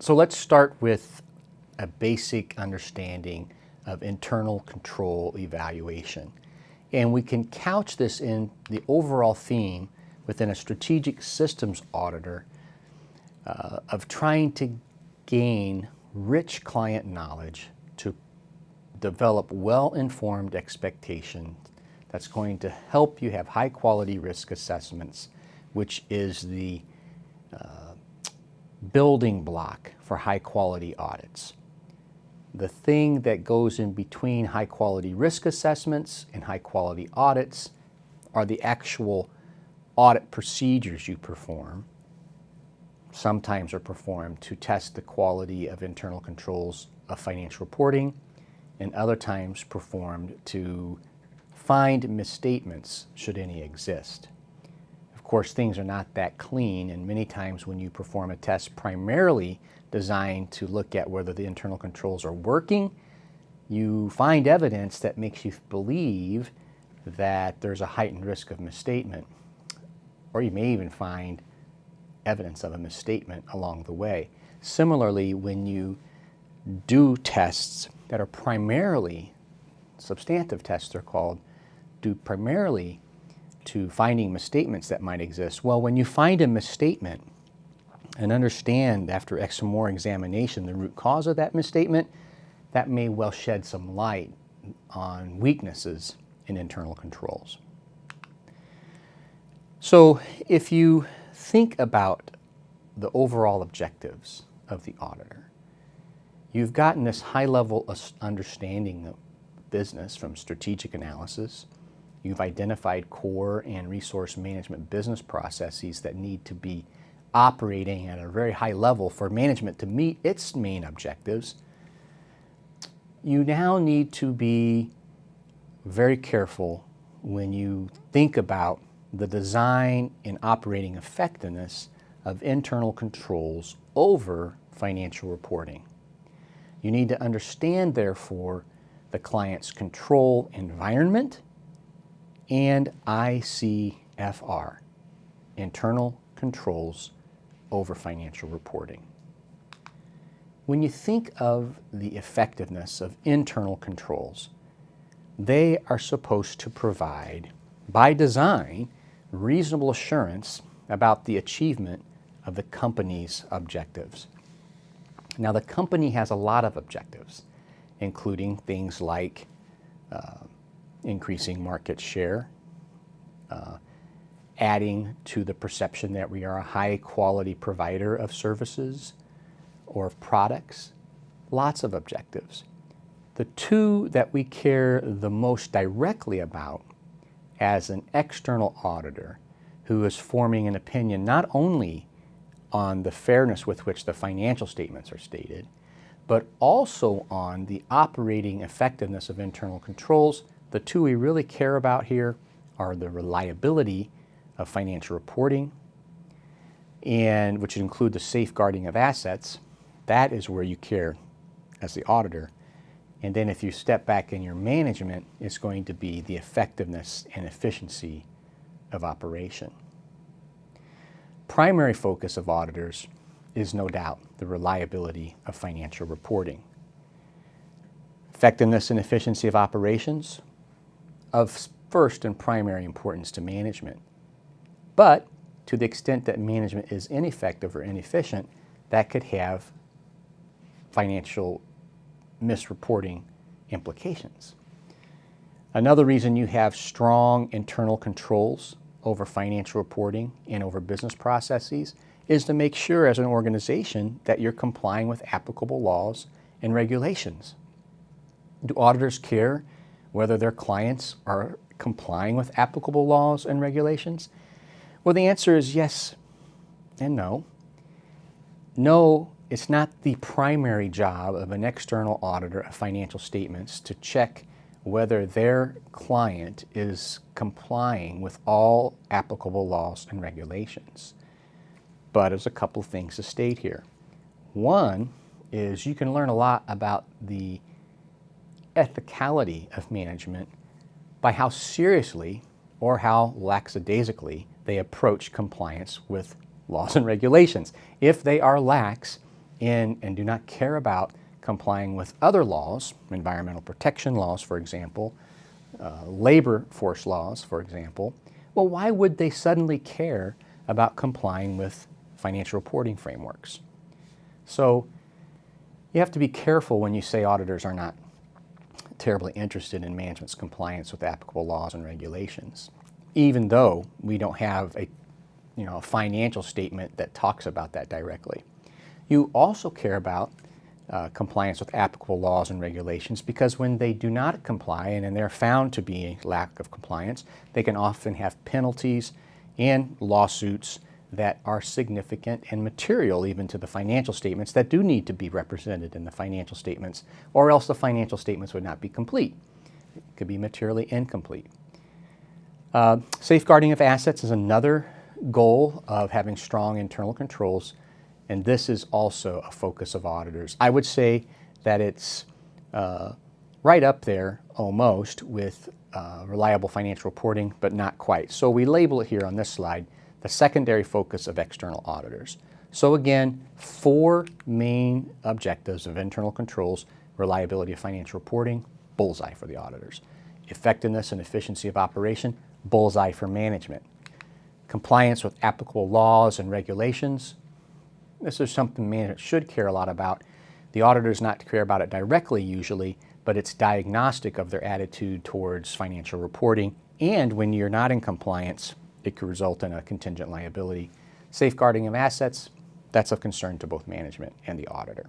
So let's start with a basic understanding of internal control evaluation. And we can couch this in the overall theme within a strategic systems auditor of trying to gain rich client knowledge to develop well-informed expectations that's going to help you have high-quality risk assessments, which is the building block for high-quality audits. The thing that goes in between high-quality risk assessments and high-quality audits are the actual audit procedures you perform. Sometimes are performed to test the quality of internal controls of financial reporting, and other times performed to find misstatements, should any exist. Of course, things are not that clean, and many times when you perform a test primarily designed to look at whether the internal controls are working, you find evidence that makes you believe that there's a heightened risk of misstatement, or you may even find evidence of a misstatement along the way. Similarly, when you do tests that are primarily, substantive tests they're called, do primarily to finding misstatements that might exist. Well, when you find a misstatement and understand after some more examination the root cause of that misstatement, that may well shed some light on weaknesses in internal controls. So if you think about the overall objectives of the auditor, you've gotten this high-level understanding of business from strategic analysis. You've identified core and resource management business processes that need to be operating at a very high level for management to meet its main objectives. You now need to be very careful when you think about the design and operating effectiveness of internal controls over financial reporting. You need to understand, therefore, the client's control environment and ICFR, internal controls over financial reporting. When you think of the effectiveness of internal controls, they are supposed to provide, by design, reasonable assurance about the achievement of the company's objectives. Now, the company has a lot of objectives, including things like increasing market share, adding to the perception that we are a high-quality provider of services or of products, lots of objectives. The two that we care the most directly about as an external auditor who is forming an opinion not only on the fairness with which the financial statements are stated, but also on the operating effectiveness of internal controls. The two we really care about here are the reliability of financial reporting, and which include the safeguarding of assets. That is where you care as the auditor. And then if you step back in your management, it's going to be the effectiveness and efficiency of operation. Primary focus of auditors is no doubt the reliability of financial reporting. Effectiveness and efficiency of operations of first and primary importance to management. But to the extent that management is ineffective or inefficient, that could have financial misreporting implications. Another reason you have strong internal controls over financial reporting and over business processes is to make sure as an organization that you're complying with applicable laws and regulations. Do auditors care whether their clients are complying with applicable laws and regulations? Well, the answer is yes and no. No, it's not the primary job of an external auditor of financial statements to check whether their client is complying with all applicable laws and regulations. But there's a couple of things to state here. One is you can learn a lot about the ethicality of management by how seriously or how lackadaisically they approach compliance with laws and regulations. If they are lax in and do not care about complying with other laws, environmental protection laws, for example, labor force laws, for example, well, why would they suddenly care about complying with financial reporting frameworks? So you have to be careful when you say auditors are not terribly interested in management's compliance with applicable laws and regulations, even though we don't have a financial statement that talks about that directly. You also care about compliance with applicable laws and regulations because when they do not comply and they're found to be a lack of compliance, they can often have penalties and lawsuits that are significant and material even to the financial statements that do need to be represented in the financial statements, or else the financial statements would not be complete. It could be materially incomplete. Safeguarding of assets is another goal of having strong internal controls, and this is also a focus of auditors. I would say that it's right up there almost with reliable financial reporting, but not quite. So we label it here on this slide the secondary focus of external auditors. So again, 4 main objectives of internal controls: reliability of financial reporting, bullseye for the auditors; effectiveness and efficiency of operation, bullseye for management; compliance with applicable laws and regulations. This is something management should care a lot about. The auditors not care about it directly usually, but it's diagnostic of their attitude towards financial reporting, and when you're not in compliance, it could result in a contingent liability. Safeguarding of assets, that's of concern to both management and the auditor.